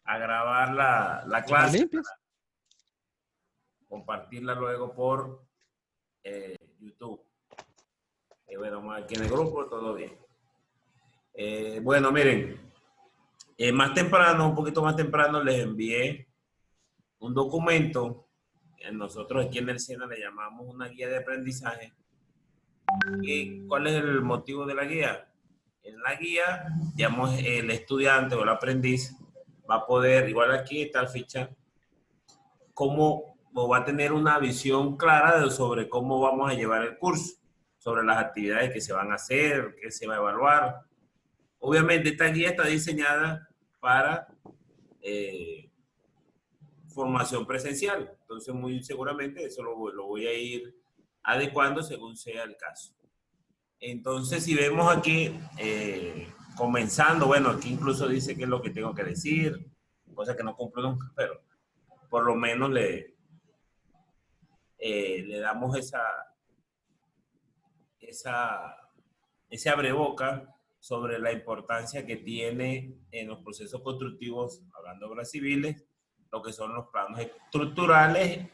a grabar la ¿Están clase, limpias? compartirla luego por YouTube. Bueno, aquí en el grupo todo bien. Bueno, miren, más temprano, un poquito más temprano, les envié un documento. Nosotros aquí en el SENA le llamamos una guía de aprendizaje. ¿Y cuál es el motivo de la guía? En la guía, digamos, el estudiante o el aprendiz va a poder, igual aquí está la ficha, cómo o va a tener una visión clara sobre cómo vamos a llevar el curso, sobre las actividades que se van a hacer, qué se va a evaluar. Obviamente esta guía está diseñada para formación presencial, entonces muy seguramente eso lo voy a ir adecuando según sea el caso. Entonces, si vemos aquí, comenzando, bueno, aquí incluso dice qué es lo que tengo que decir, cosa que no cumplo nunca, pero por lo menos le damos esa, ese abreboca sobre la importancia que tiene en los procesos constructivos, hablando de obras civiles, lo que son los planos estructurales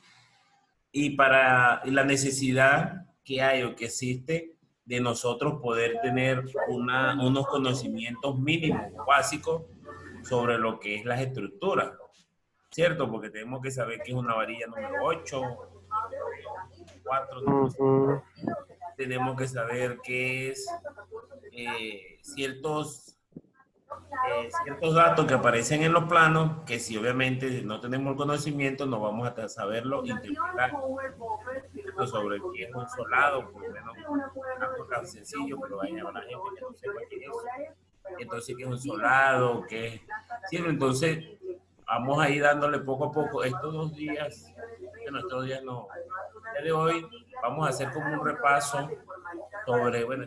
y la necesidad que hay o que existe de nosotros poder tener unos conocimientos mínimos o básicos sobre lo que es las estructuras, ¿cierto? Porque tenemos que saber qué es una varilla número 8, número 4, número 5. Ujú. Tenemos que saber qué es ciertos datos que aparecen en los planos, que si obviamente no tenemos el conocimiento, no vamos a saberlo interpretar. Esto sobre qué es un solado, por lo menos algo tan sencillo, pero hay habrá gente que no sepa qué es eso. Entonces, ¿qué es un solado? ¿Qué es? Sí, entonces, vamos a ir dándole poco a poco. Estos 2 días, bueno, estos días no, el día de hoy vamos a hacer como un repaso sobre, bueno,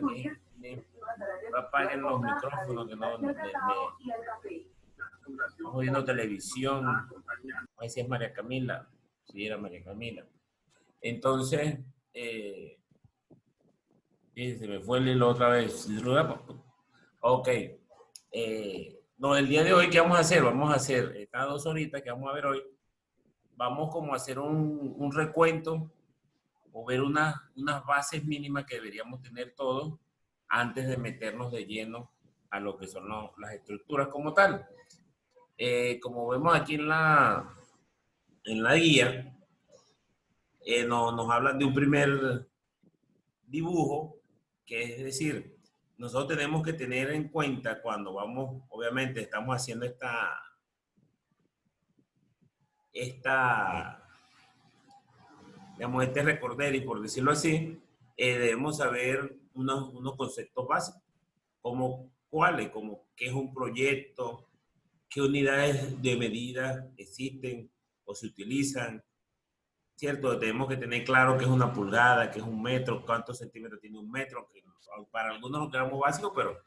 no apaguen los micrófonos, que no, estamos viendo televisión. A ver si es María Camila. Sí, era María Camila. Entonces, se me fue el hilo otra vez. Ok. No, el día de hoy, ¿qué vamos a hacer? Vamos a hacer estas 2 horitas que vamos a ver hoy. Vamos como a hacer un recuento o ver unas bases mínimas que deberíamos tener todos antes de meternos de lleno a lo que son las estructuras como tal. Como vemos aquí en la guía, nos hablan de un primer dibujo, que es decir, nosotros tenemos que tener en cuenta cuando vamos, obviamente estamos haciendo digamos, este recorder y por decirlo así, debemos saber unos conceptos básicos, como cuáles, como qué es un proyecto, qué unidades de medida existen o se utilizan, ¿cierto? Tenemos que tener claro qué es una pulgada, qué es un metro, cuántos centímetros tiene un metro, que para algunos lo quedamos básico, pero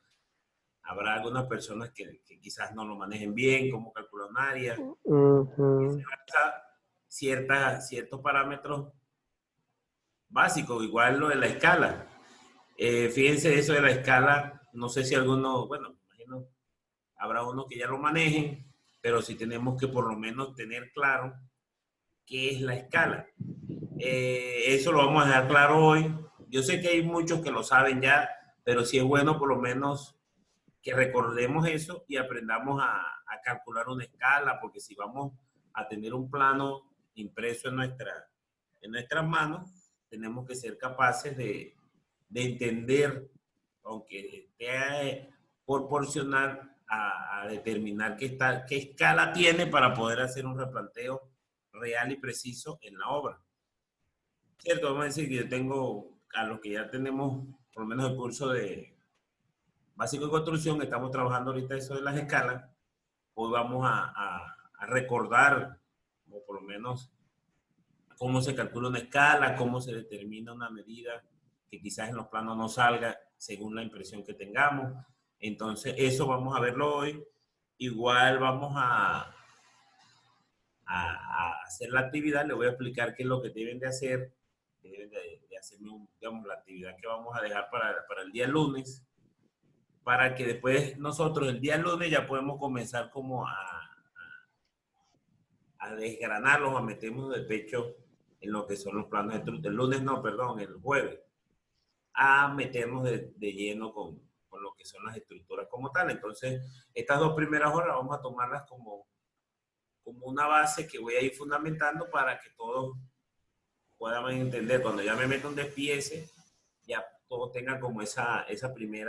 habrá algunas personas que quizás no lo manejen bien, cómo calcular un área, y se Ujú. basa ciertos parámetros básicos, igual lo de la escala. Fíjense eso de la escala, no sé si alguno, bueno, me imagino, habrá unos que ya lo manejen, pero sí tenemos que por lo menos tener claro qué es la escala. Eso lo vamos a dejar claro hoy. Yo sé que hay muchos que lo saben ya, pero sí es bueno por lo menos que recordemos eso y aprendamos a calcular una escala, porque si vamos a tener un plano impreso en nuestras manos, tenemos que ser capaces de entender, aunque esté proporcional a determinar qué escala tiene para poder hacer un replanteo real y preciso en la obra. ¿Cierto? Vamos a decir que yo tengo, a los que ya tenemos por lo menos el curso de básico de construcción, estamos trabajando ahorita eso de las escalas, hoy vamos a recordar, o por lo menos, cómo se calcula una escala, cómo se determina una medida que quizás en los planos no salga según la impresión que tengamos. Entonces, eso vamos a verlo hoy. Igual vamos a hacer la actividad, le voy a explicar qué es lo que deben de hacer, deben de hacer, digamos, la actividad que vamos a dejar para el día lunes, para que después nosotros el día lunes ya podemos comenzar como a desgranarlos, a meternos de pecho en lo que son los planos el lunes, no, perdón, el jueves, a meternos de lleno con lo que son las estructuras como tal. Entonces, estas 2 primeras horas vamos a tomarlas como una base que voy a ir fundamentando para que todos puedan entender. Cuando ya me meto un despiece, ya todos tengan como esa primer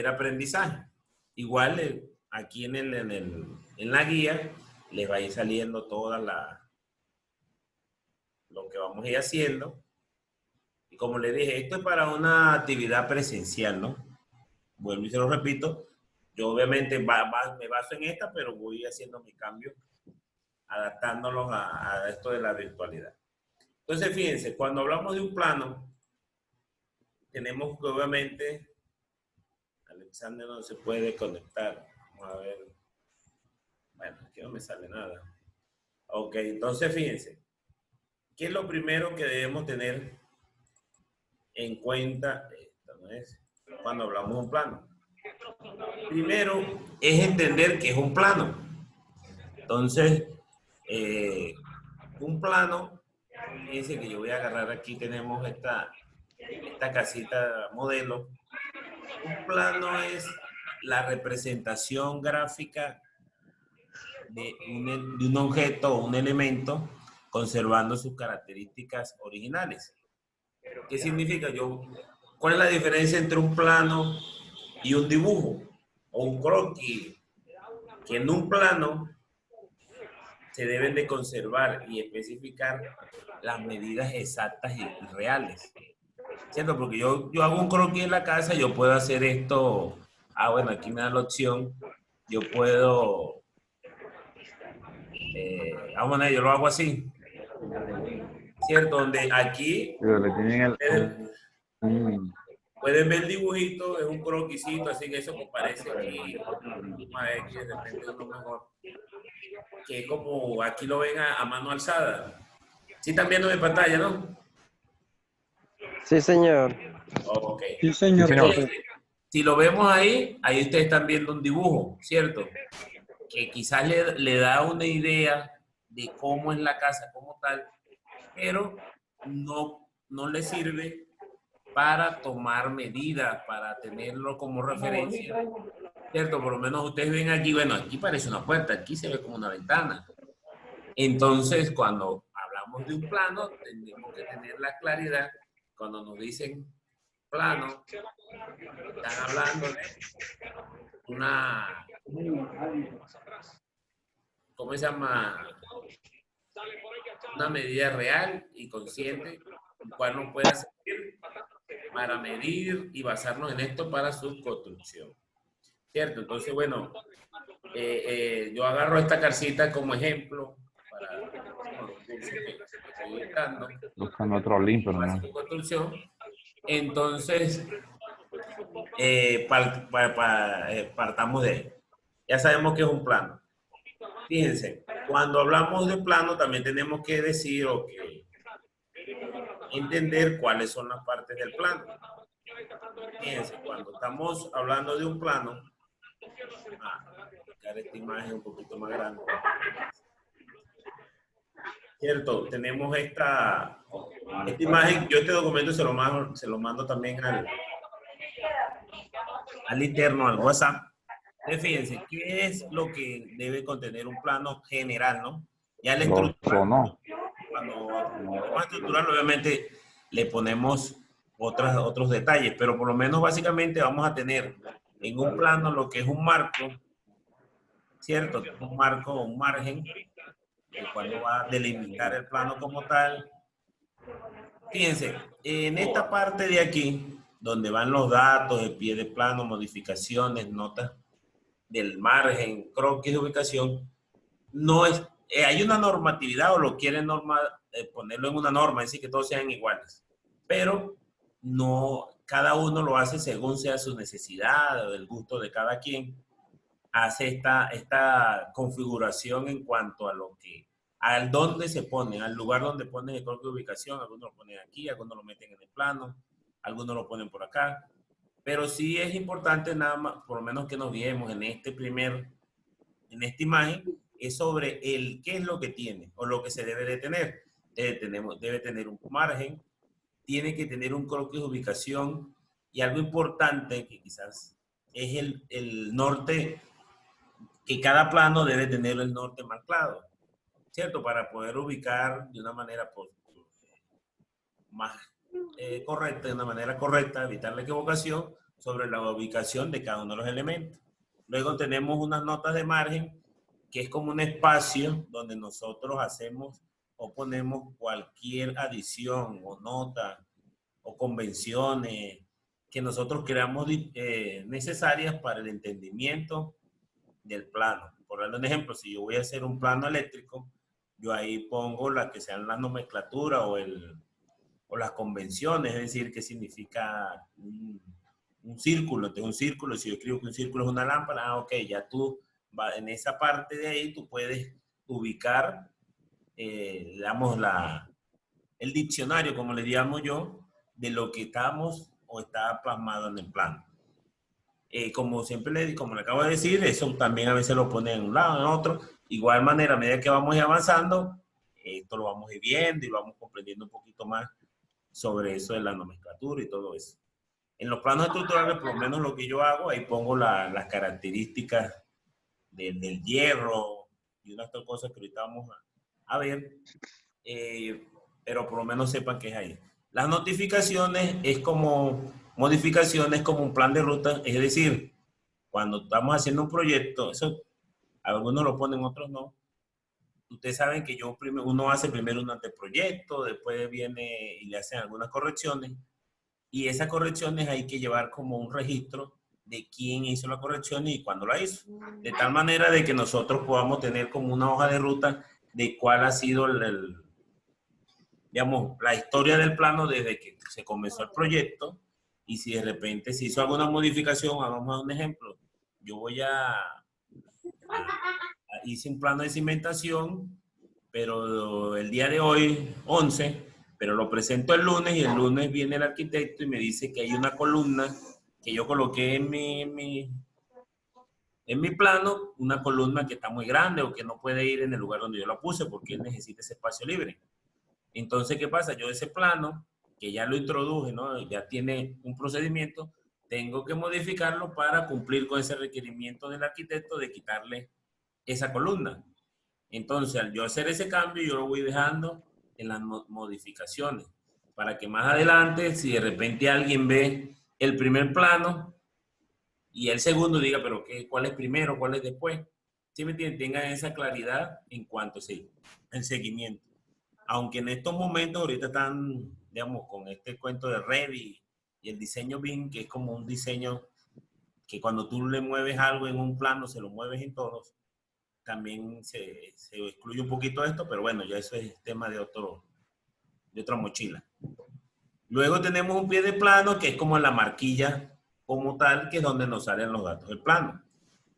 aprendizaje. Igual aquí en la guía les va a ir saliendo toda lo que vamos a ir haciendo. Y como les dije, esto es para una actividad presencial, ¿no? Vuelvo y se lo repito, yo obviamente me baso en esta, pero voy haciendo mi cambio, adaptándolos a esto de la virtualidad. Entonces, fíjense, cuando hablamos de un plano, tenemos que obviamente, Alexander no se puede conectar. Vamos a ver. Bueno, aquí no me sale nada. Ok, entonces fíjense, ¿qué es lo primero que debemos tener en cuenta? Esta no es, cuando hablamos de un plano. Primero es entender que es un plano. Entonces, un plano, fíjense que yo voy a agarrar aquí, tenemos esta casita modelo. Un plano es la representación gráfica de un objeto o un elemento conservando sus características originales. ¿Qué significa? ¿Cuál es la diferencia entre un plano y un dibujo o un croquis? Que en un plano se deben de conservar y especificar las medidas exactas y reales. ¿Cierto? Porque yo hago un croquis en la casa, yo puedo hacer esto. Ah, bueno, aquí me da la opción. Yo puedo, vamos a ver, yo lo hago así. ¿Cierto? Donde aquí Pero le tienen pueden ver el dibujito, es un croquisito, así que eso que parece aquí, aquí de repente uno mejor, que como aquí lo ven a mano alzada. Sí están viendo mi pantalla, ¿no? Sí, señor. Ok. Sí, señor, señor. profe. Si lo vemos ahí ustedes están viendo un dibujo, ¿cierto? Que quizás le da una idea de cómo es la casa como tal, pero no le sirve para tomar medidas, para tenerlo como referencia, ¿cierto? Por lo menos ustedes ven aquí, bueno, aquí parece una puerta, aquí se ve como una ventana. Entonces, cuando hablamos de un plano, tenemos que tener la claridad, cuando nos dicen plano, están hablando de una, ¿cómo se llama? Una medida real y consciente, el cual nos puede servir para medir y basarnos en esto para su construcción. ¿Cierto? Entonces, bueno, yo agarro esta casita como ejemplo para los cursos que estoy dictando. Buscando otro link, pero Para no. su construcción. Entonces, partamos de ahí. Ya sabemos que es un plano. Fíjense, cuando hablamos de plano también tenemos que decir o que entender cuáles son las partes del plano. Fíjense, cuando estamos hablando de un plano, buscar esta imagen un poquito más grande. Cierto, tenemos esta imagen, yo este documento se lo mando también al interno, al WhatsApp. Fíjense, ¿qué es lo que debe contener un plano general, no? Ya la estructura, No. cuando vamos a estructurar, obviamente le ponemos otros detalles, pero por lo menos básicamente vamos a tener en un plano lo que es un marco, ¿cierto? Un marco, un margen, el cual nos va a delimitar el plano como tal. Fíjense, en esta parte de aquí, donde van los datos, el pie de plano, modificaciones, notas del margen, croquis de ubicación, no es, hay una normatividad o lo quieren ponerlo en una norma, es decir, que todos sean iguales, pero no, cada uno lo hace según sea su necesidad o el gusto de cada quien, hace esta configuración en cuanto a lo que, al dónde se ponen, al lugar donde ponen el croquis de ubicación, algunos lo ponen aquí, algunos lo meten en el plano, algunos lo ponen por acá, pero sí es importante nada más, por lo menos que nos viemos en esta imagen, es sobre el qué es lo que tiene o lo que se debe de tener. Debe tener un margen, tiene que tener un croquis de ubicación y algo importante que quizás es el norte, que cada plano debe tener el norte marcado, ¿cierto? Para poder ubicar de una manera pues, más correcta, de una manera correcta, evitar la equivocación sobre la ubicación de cada uno de los elementos. Luego tenemos unas notas de margen, que es como un espacio donde nosotros hacemos o ponemos cualquier adición o nota o convenciones que nosotros creamos necesarias para el entendimiento del plano. Por darle un ejemplo, si yo voy a hacer un plano eléctrico, yo ahí pongo las que sean la nomenclatura o las convenciones, es decir, qué significa un círculo. Entonces, un círculo, si yo escribo que un círculo es una lámpara, ok, ya tú en esa parte de ahí tú puedes ubicar, digamos, el diccionario, como le llamo yo, de lo que estamos o está plasmado en el plano. Como siempre como le acabo de decir, eso también a veces lo pone en un lado, en otro. Igual manera, a medida que vamos avanzando, esto lo vamos viendo y lo vamos comprendiendo un poquito más sobre eso de la nomenclatura y todo eso. En los planos estructurales, por lo menos lo que yo hago, ahí pongo las características del hierro y unas otras cosas que ahorita vamos a ver, pero por lo menos sepan que es ahí. Las notificaciones es como modificaciones, como un plan de ruta, es decir, cuando estamos haciendo un proyecto, eso algunos lo ponen, otros no. Ustedes saben que uno hace primero un anteproyecto, después viene y le hacen algunas correcciones, y esas correcciones hay que llevar como un registro de quién hizo la corrección y cuándo la hizo. De tal manera de que nosotros podamos tener como una hoja de ruta de cuál ha sido digamos, la historia del plano desde que se comenzó el proyecto, y si de repente se hizo alguna modificación, vamos a dar un ejemplo. Yo hice un plano de cimentación, pero el día de hoy, 11, pero lo presento el lunes y el lunes viene el arquitecto y me dice que hay una columna que yo coloqué en mi plano, una columna que está muy grande o que no puede ir en el lugar donde yo la puse porque él necesita ese espacio libre. Entonces, ¿qué pasa? Yo ese plano, que ya lo introduje, ¿no? Ya tiene un procedimiento, tengo que modificarlo para cumplir con ese requerimiento del arquitecto de quitarle esa columna. Entonces, al yo hacer ese cambio, yo lo voy dejando en las modificaciones, para que más adelante, si de repente alguien ve el primer plano y el segundo, diga, pero ¿cuál es primero, cuál es después? ¿Sí me entienden? Tengan esa claridad en cuanto al seguimiento. Aunque en estos momentos ahorita están, digamos, con este cuento de Revit y el diseño BIM, que es como un diseño que cuando tú le mueves algo en un plano, se lo mueves en todos, también se excluye un poquito esto, pero bueno, ya eso es tema de otra mochila. Luego tenemos un pie de plano, que es como la marquilla como tal, que es donde nos salen los datos del plano.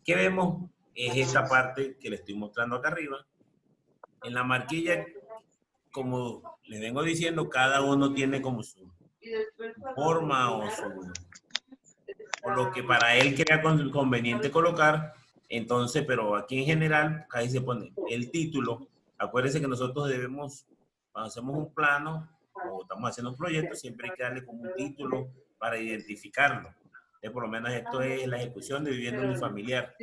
¿Qué vemos? Es esta parte que le estoy mostrando acá arriba. En la marquilla, como les vengo diciendo, cada uno tiene como su forma o lo que para él crea conveniente colocar. Entonces, pero aquí en general, ahí se pone el título. Acuérdense que nosotros debemos, cuando hacemos un plano o estamos haciendo un proyecto, siempre hay que darle como un título para identificarlo. Por lo menos esto es la ejecución de vivienda unifamiliar.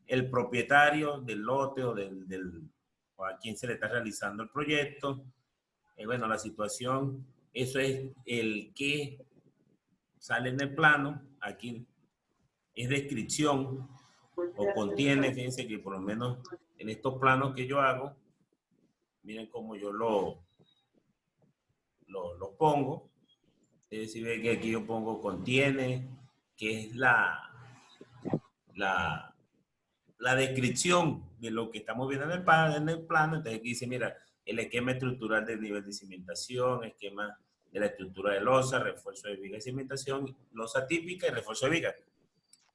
El propietario del lote o a quien se le está realizando el proyecto. Bueno, la situación, eso es el que sale en el plano. Aquí es descripción o contiene, fíjense que por lo menos en estos planos que yo hago, miren cómo yo lo pongo. Si ve que aquí yo pongo contiene, que es la descripción de lo que estamos viendo en el plano. Entonces aquí dice, mira, el esquema estructural del nivel de cimentación, esquema de la estructura de losa, refuerzo de viga y cimentación, losa típica y refuerzo de viga.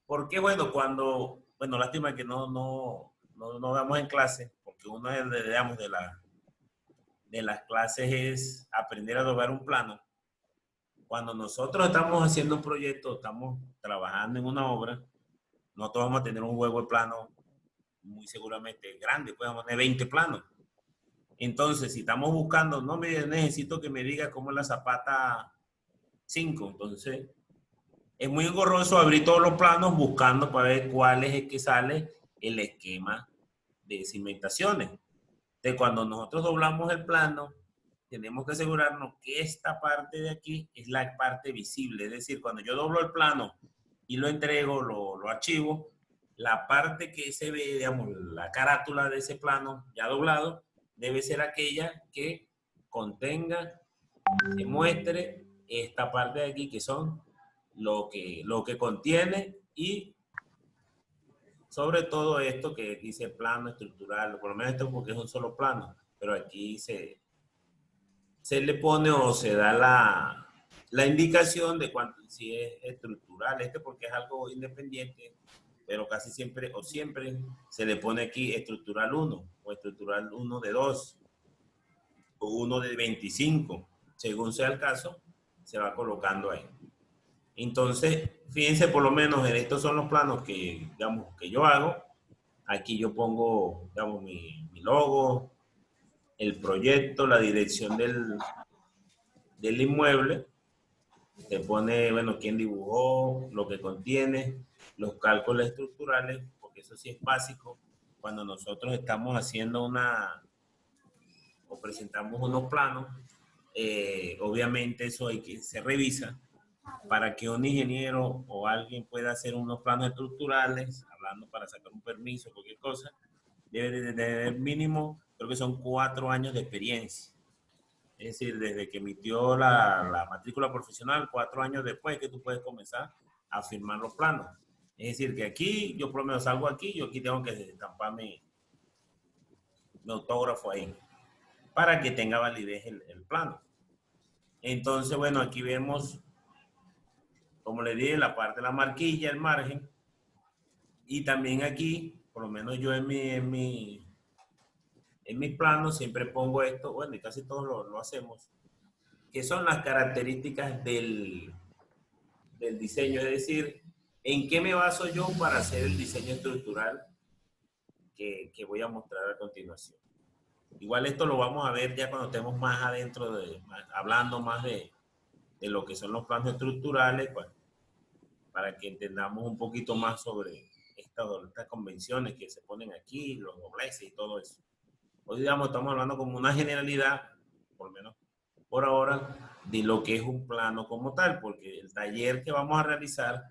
Porque, bueno, bueno, lástima que no vamos en clase, porque uno digamos, de las clases es aprender a doblar un plano. Cuando nosotros estamos haciendo un proyecto, estamos trabajando en una obra, nosotros vamos a tener un juego de plano muy seguramente grande, podemos poner 20 planos. Entonces, si estamos buscando, no me necesito que me diga cómo es la zapata 5. Entonces, es muy engorroso abrir todos los planos buscando para ver cuál es el que sale el esquema de cimentaciones. Entonces, cuando nosotros doblamos el plano, tenemos que asegurarnos que esta parte de aquí es la parte visible. Es decir, cuando yo doblo el plano y lo entrego, lo archivo, la parte que se ve, digamos, la carátula de ese plano ya doblado, debe ser aquella que contenga, que muestre esta parte de aquí, que son lo que contiene, y sobre todo esto que dice plano estructural, por lo menos esto porque es un solo plano, pero aquí se le pone o se da la indicación de cuánto, si es estructural, porque es algo independiente, pero casi siempre o siempre se le pone aquí estructural 1 o estructural 1 de 2 o 1 de 25, según sea el caso, se va colocando ahí. Entonces, fíjense, por lo menos en estos son los planos que, digamos, que yo hago. Aquí yo pongo, digamos, mi logo, el proyecto, la dirección del inmueble. Se pone, bueno, quién dibujó, lo que contiene, los cálculos estructurales, porque eso sí es básico. Cuando nosotros estamos haciendo o presentamos unos planos, obviamente eso se revisa para que un ingeniero o alguien pueda hacer unos planos estructurales, hablando para sacar un permiso, cualquier cosa, debe de tener mínimo, creo que son 4 años de experiencia. Es decir, desde que emitió la matrícula profesional, 4 años después que tú puedes comenzar a firmar los planos. Es decir, que aquí, yo por lo menos salgo aquí, yo aquí tengo que estampar mi autógrafo ahí, para que tenga validez el plano. Entonces, bueno, aquí vemos, como le dije, la parte de la marquilla, el margen, y también aquí, por lo menos yo en mis planos siempre pongo esto, bueno, y casi todos lo hacemos, que son las características del diseño, es decir, en qué me baso yo para hacer el diseño estructural que voy a mostrar a continuación. Igual esto lo vamos a ver ya cuando estemos más adentro, hablando más de lo que son los planos estructurales, pues, para que entendamos un poquito más sobre estas convenciones que se ponen aquí, los dobleces y todo eso. Hoy, digamos, estamos hablando como una generalidad, por lo menos por ahora, de lo que es un plano como tal, porque el taller que vamos a realizar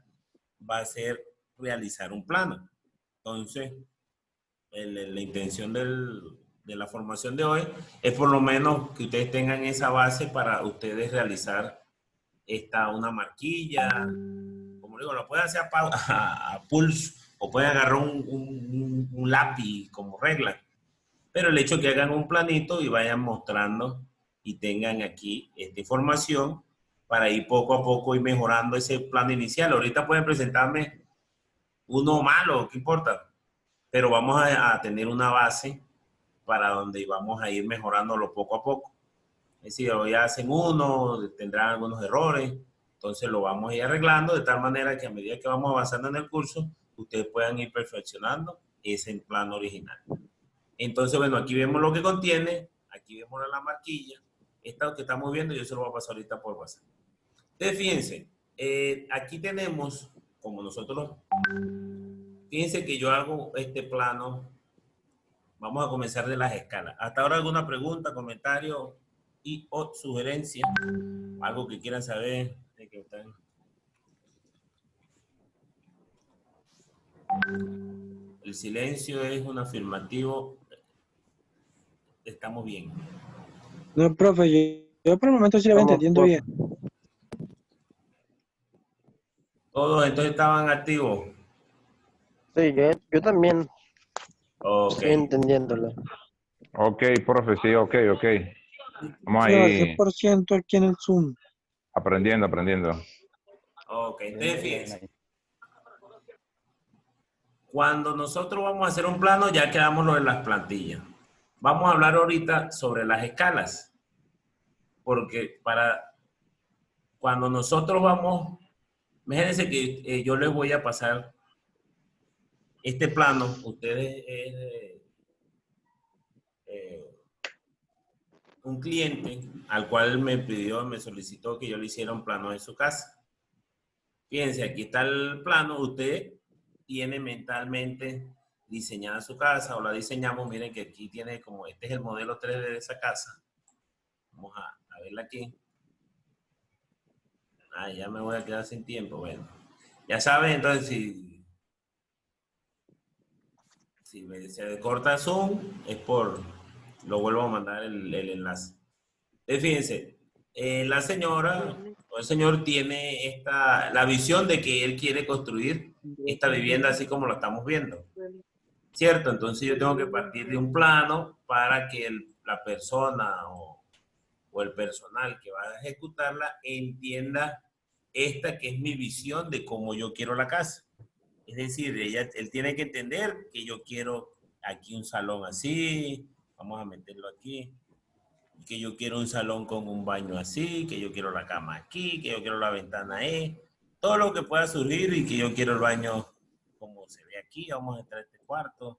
va a ser realizar un plano. Entonces, la intención de la formación de hoy es por lo menos que ustedes tengan esa base para ustedes realizar una marquilla. Como digo, lo pueden hacer a pulso o pueden agarrar un lápiz como regla. Pero el hecho de que hagan un planito y vayan mostrando y tengan aquí esta información para ir poco a poco y mejorando ese plano inicial. Ahorita pueden presentarme uno malo, ¿qué importa? Pero vamos a tener una base para donde vamos a ir mejorándolo poco a poco. Es decir, hoy hacen uno, tendrán algunos errores, entonces lo vamos a ir arreglando de tal manera que a medida que vamos avanzando en el curso, ustedes puedan ir perfeccionando ese plano original. Entonces, bueno, aquí vemos lo que contiene, aquí vemos la marquilla, esta que estamos viendo, yo se lo voy a pasar ahorita por WhatsApp. Entonces, fíjense, aquí tenemos, como nosotros, fíjense que yo hago este plano, vamos a comenzar de las escalas. ¿Hasta ahora alguna pregunta, comentario y o sugerencia? Algo que quieran saber de que están. El silencio es un afirmativo. Estamos bien. No, profe, yo por el momento sí lo voy Estamos entendiendo bien. Todos entonces estaban activos. Sí, yo también Ok. estoy entendiéndolo. Ok, profe, sí, ok. Vamos Sí, al ahí 100% aquí en el Zoom. aprendiendo. Ok, entonces fíjense. Cuando nosotros vamos a hacer un plano, ya quedamos lo de las plantillas. Vamos a hablar ahorita sobre las escalas. Porque cuando nosotros vamos, imagínense que yo les voy a pasar Este plano, ustedes un cliente al cual me solicitó que yo le hiciera un plano de su casa. Fíjense, aquí está el plano, usted tiene mentalmente diseñada su casa o la diseñamos, miren que aquí tiene como, este es el modelo 3D de esa casa. Vamos a verla aquí. Ah, ya me voy a quedar sin tiempo, bueno. Ya saben, entonces si se corta Zoom es por, lo vuelvo a mandar el enlace. Fíjense, la señora o el señor tiene la visión de que él quiere construir esta vivienda así como la estamos viendo, ¿cierto? Entonces yo tengo que partir de un plano para que la persona o el personal que va a ejecutarla entienda esta que es mi visión de cómo yo quiero la casa. Es decir, él tiene que entender que yo quiero aquí un salón así, vamos a meterlo aquí, que yo quiero un salón con un baño así, que yo quiero la cama aquí, que yo quiero la ventana ahí, todo lo que pueda surgir y que yo quiero el baño como se ve aquí, vamos a entrar a este cuarto.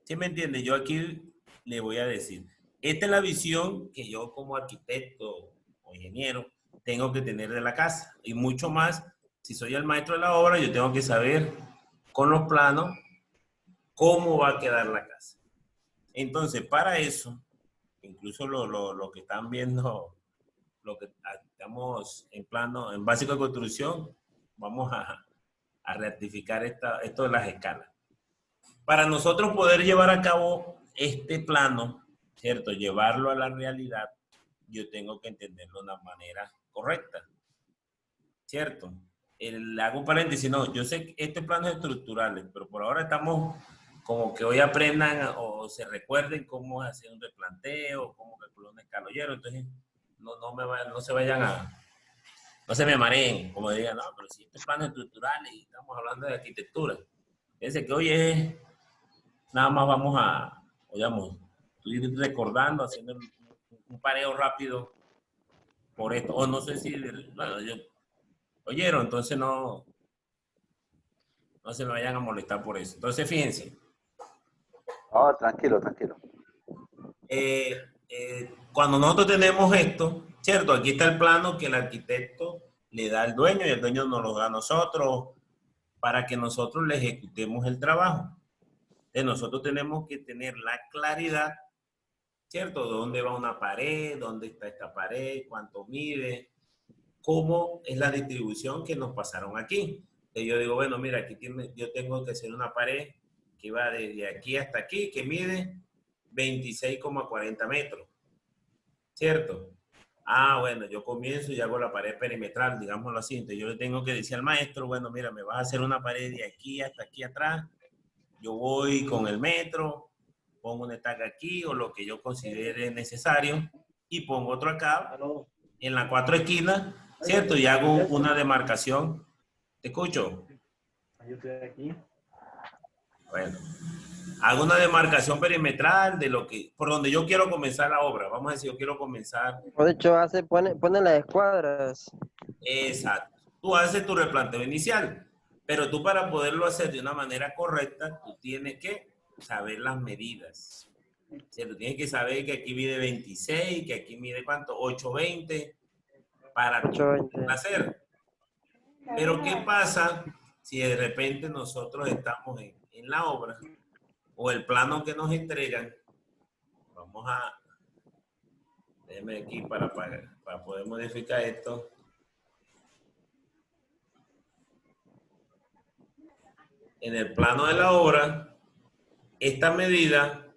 ¿Sí me entiende? Yo aquí le voy a decir, esta es la visión que yo como arquitecto o ingeniero tengo que tener de la casa y mucho más, si soy el maestro de la obra, yo tengo que saber con los planos cómo va a quedar la casa. Entonces, para eso, incluso lo que están viendo, lo que estamos en plano, en básico de construcción, vamos a rectificar esto de las escalas. Para nosotros poder llevar a cabo este plano, ¿cierto? Llevarlo a la realidad, yo tengo que entenderlo de una manera correcta, ¿cierto? Hago un paréntesis, no, yo sé que este plano es estructural, pero por ahora estamos como que hoy aprendan o se recuerden cómo hacer un replanteo, cómo calcular un escaloyero, entonces no se vayan no se me mareen, como digan, no, pero si este plano es estructural y estamos hablando de arquitectura. Fíjense que hoy es, nada más vamos digamos, estoy recordando, haciendo un pareo rápido por esto, o no sé si, bueno, oyeron, entonces no se me vayan a molestar por eso. Entonces, fíjense, Oh, tranquilo, tranquilo. cuando nosotros tenemos esto, ¿cierto? Aquí está el plano que el arquitecto le da al dueño y el dueño nos lo da a nosotros para que nosotros le ejecutemos el trabajo. Entonces, nosotros tenemos que tener la claridad, ¿cierto? ¿Dónde va una pared? ¿Dónde está esta pared? ¿Cuánto mide? ¿Cómo es la distribución que nos pasaron aquí? Entonces, yo digo, bueno, mira, yo tengo que hacer una pared que va desde aquí hasta aquí, que mide 26,40 metros, ¿cierto? Ah, bueno, yo comienzo y hago la pared perimetral, digámoslo así. Entonces yo le tengo que decir al maestro, bueno, mira, me vas a hacer una pared de aquí hasta aquí atrás. Yo voy con el metro, pongo una estaca aquí o lo que yo considere necesario y pongo otro acá en las 4 esquinas, ¿cierto? Y hago una demarcación. ¿Te escucho? Yo estoy aquí. Bueno, hago una demarcación perimetral de por donde yo quiero comenzar la obra. Vamos a decir, yo quiero comenzar. De hecho, pone las escuadras. Exacto. Tú haces tu replanteo inicial, pero tú para poderlo hacer de una manera correcta, tú tienes que saber las medidas. ¿Cierto? Tienes que saber que aquí mide 26, que aquí mide ¿cuánto? 820 para tú 820. hacer. Pero ¿qué pasa si de repente nosotros estamos en la obra o el plano que nos entregan? Vamos déjeme aquí para poder modificar esto. En el plano de la obra, esta medida,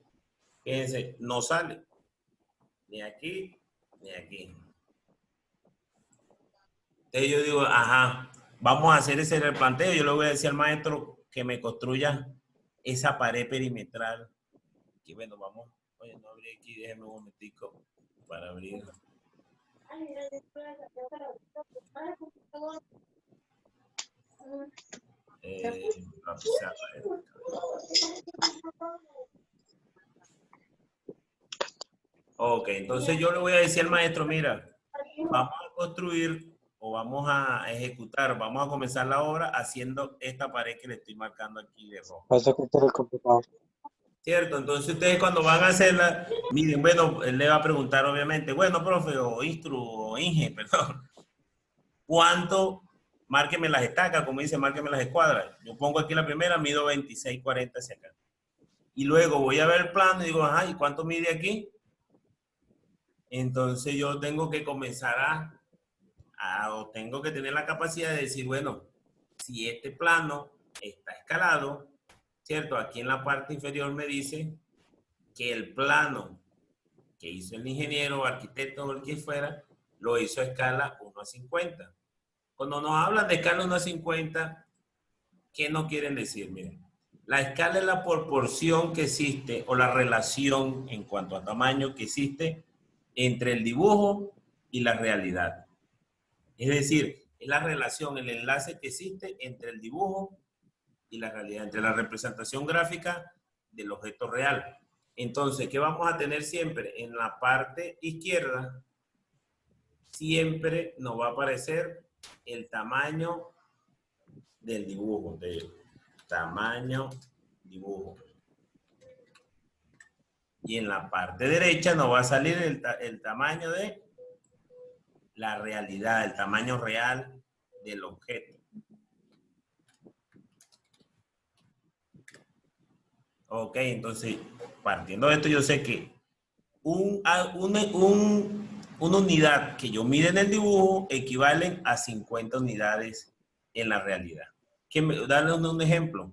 fíjense, no sale ni aquí ni aquí. Entonces yo digo, ajá, vamos a hacer ese replanteo. Yo le voy a decir al maestro que me construya esa pared perimetral. Y bueno, vamos. Oye, no abrí aquí, déjeme un momentico para abrir. Ok, entonces yo le voy a decir al maestro, mira, vamos a construir o vamos a ejecutar, vamos a comenzar la obra haciendo esta pared que le estoy marcando aquí de rojo. Vas a cortar el computador. ¿Cierto? Entonces ustedes cuando van a hacerla, miren, bueno, él le va a preguntar obviamente, bueno, profe, o Instru, o Inge, perdón, ¿cuánto? Márqueme las estacas, como dice, márqueme las escuadras. Yo pongo aquí la primera, mido 26,40 hacia acá. Y luego voy a ver el plano y digo, ajá, ¿y cuánto mide aquí? Entonces yo tengo que comenzar o tengo que tener la capacidad de decir, bueno, si este plano está escalado, ¿cierto? Aquí en la parte inferior me dice que el plano que hizo el ingeniero, arquitecto o el que fuera, lo hizo a escala 1:50. Cuando nos hablan de escala 1:50, ¿qué nos quieren decir? Miren, la escala es la proporción que existe o la relación en cuanto a tamaño que existe entre el dibujo y la realidad. Es decir, es la relación, el enlace que existe entre el dibujo y la realidad, entre la representación gráfica del objeto real. Entonces, ¿qué vamos a tener siempre? En la parte izquierda, siempre nos va a aparecer el tamaño del dibujo, del tamaño dibujo. Y en la parte derecha nos va a salir el tamaño de la realidad, el tamaño real del objeto. Ok, entonces, partiendo de esto, yo sé que una unidad que yo mide en el dibujo equivalen a 50 unidades en la realidad. Darle un ejemplo,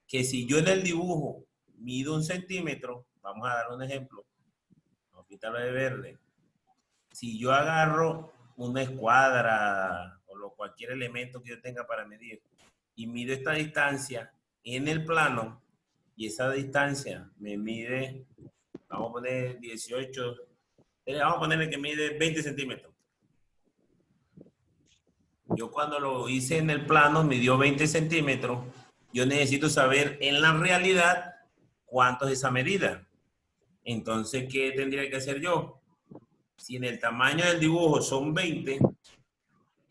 que si yo en el dibujo mido 1 centímetro, vamos a dar un ejemplo, vamos a quitarlo de verde. Si yo agarro una escuadra o cualquier elemento que yo tenga para medir y mido esta distancia en el plano y esa distancia me mide, vamos a poner 18, vamos a ponerle que mide 20 centímetros. Yo cuando lo hice en el plano midió 20 centímetros, yo necesito saber en la realidad cuánto es esa medida. Entonces, ¿qué tendría que hacer yo? Si en el tamaño del dibujo son 20,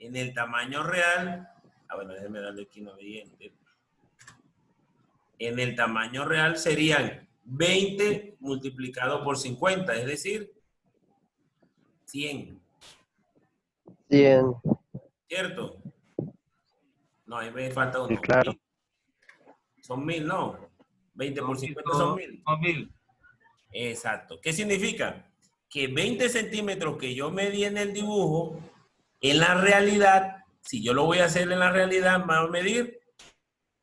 en el tamaño real, bueno, déjenme darle aquí no veinte. En el tamaño real serían 20 multiplicado por 50, es decir, 100. 100. ¿Cierto? No, ahí me falta Sí, uno. claro. Son 1000, ¿no? 20 por 50 son 1000. Exacto. ¿Qué significa? Que 20 centímetros que yo medí en el dibujo, en la realidad, si yo lo voy a hacer en la realidad, me va a medir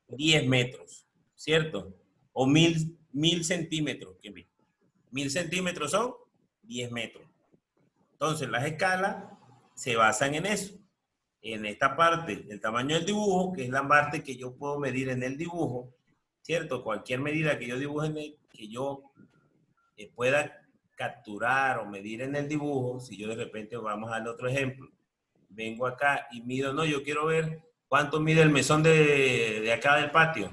10 metros, ¿cierto? O 1000 centímetros. 1000 centímetros son 10 metros. Entonces, las escalas se basan en eso. En esta parte, el tamaño del dibujo, que es la parte que yo puedo medir en el dibujo, ¿cierto? Cualquier medida que yo dibuje, que yo pueda capturar o medir en el dibujo, si yo de repente, vamos a darle otro ejemplo, vengo acá y mido, no, yo quiero ver cuánto mide el mesón de acá del patio,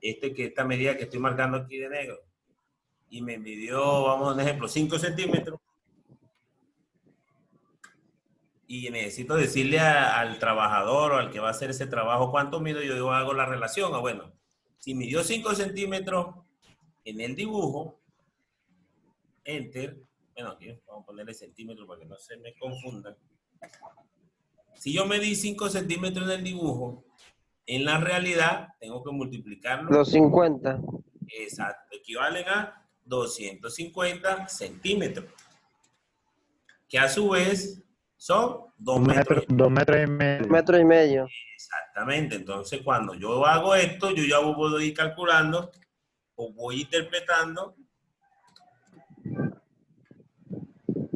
esta medida que estoy marcando aquí de negro, y me midió, vamos a un ejemplo, 5 centímetros, y necesito decirle al trabajador o al que va a hacer ese trabajo cuánto mido, yo hago la relación, o bueno, si midió 5 centímetros en el dibujo, enter, bueno, aquí vamos a ponerle centímetros para que no se me confundan. Si yo medí 5 centímetros en el dibujo, en la realidad tengo que multiplicarlo. Los 50. Exacto, equivalen a 250 centímetros, que a su vez son 2 metros. 2,5 metros. Metro y medio. Exactamente, entonces cuando yo hago esto, yo ya puedo ir calculando o voy interpretando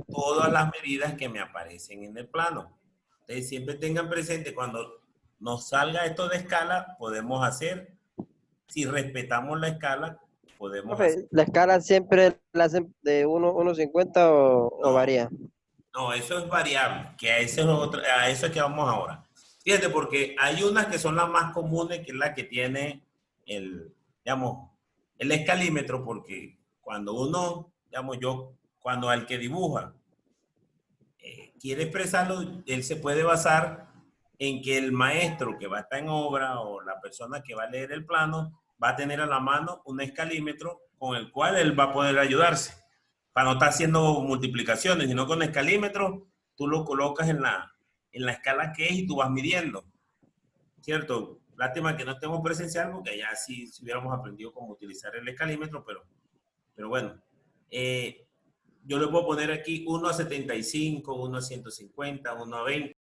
todas las medidas que me aparecen en el plano. Entonces siempre tengan presente, cuando nos salga esto de escala, podemos hacer, si respetamos la escala, podemos hacer. Profe, ¿la escala siempre la hacen de 1:50 o No, varía? no, eso es variable, que a eso es que vamos ahora. Fíjate, porque hay unas que son las más comunes, que es la que tiene digamos, el escalímetro, porque cuando uno, digamos, cuando al que dibuja, quiere expresarlo, él se puede basar en que el maestro que va a estar en obra o la persona que va a leer el plano va a tener a la mano un escalímetro con el cual él va a poder ayudarse para no estar haciendo multiplicaciones, sino con escalímetro tú lo colocas en la escala que es y tú vas midiendo, ¿cierto? Lástima que no estemos presencial porque ya sí si hubiéramos aprendido cómo utilizar el escalímetro, pero bueno. Yo le puedo poner aquí 1 a 75, 1 a 150, 1 a 20.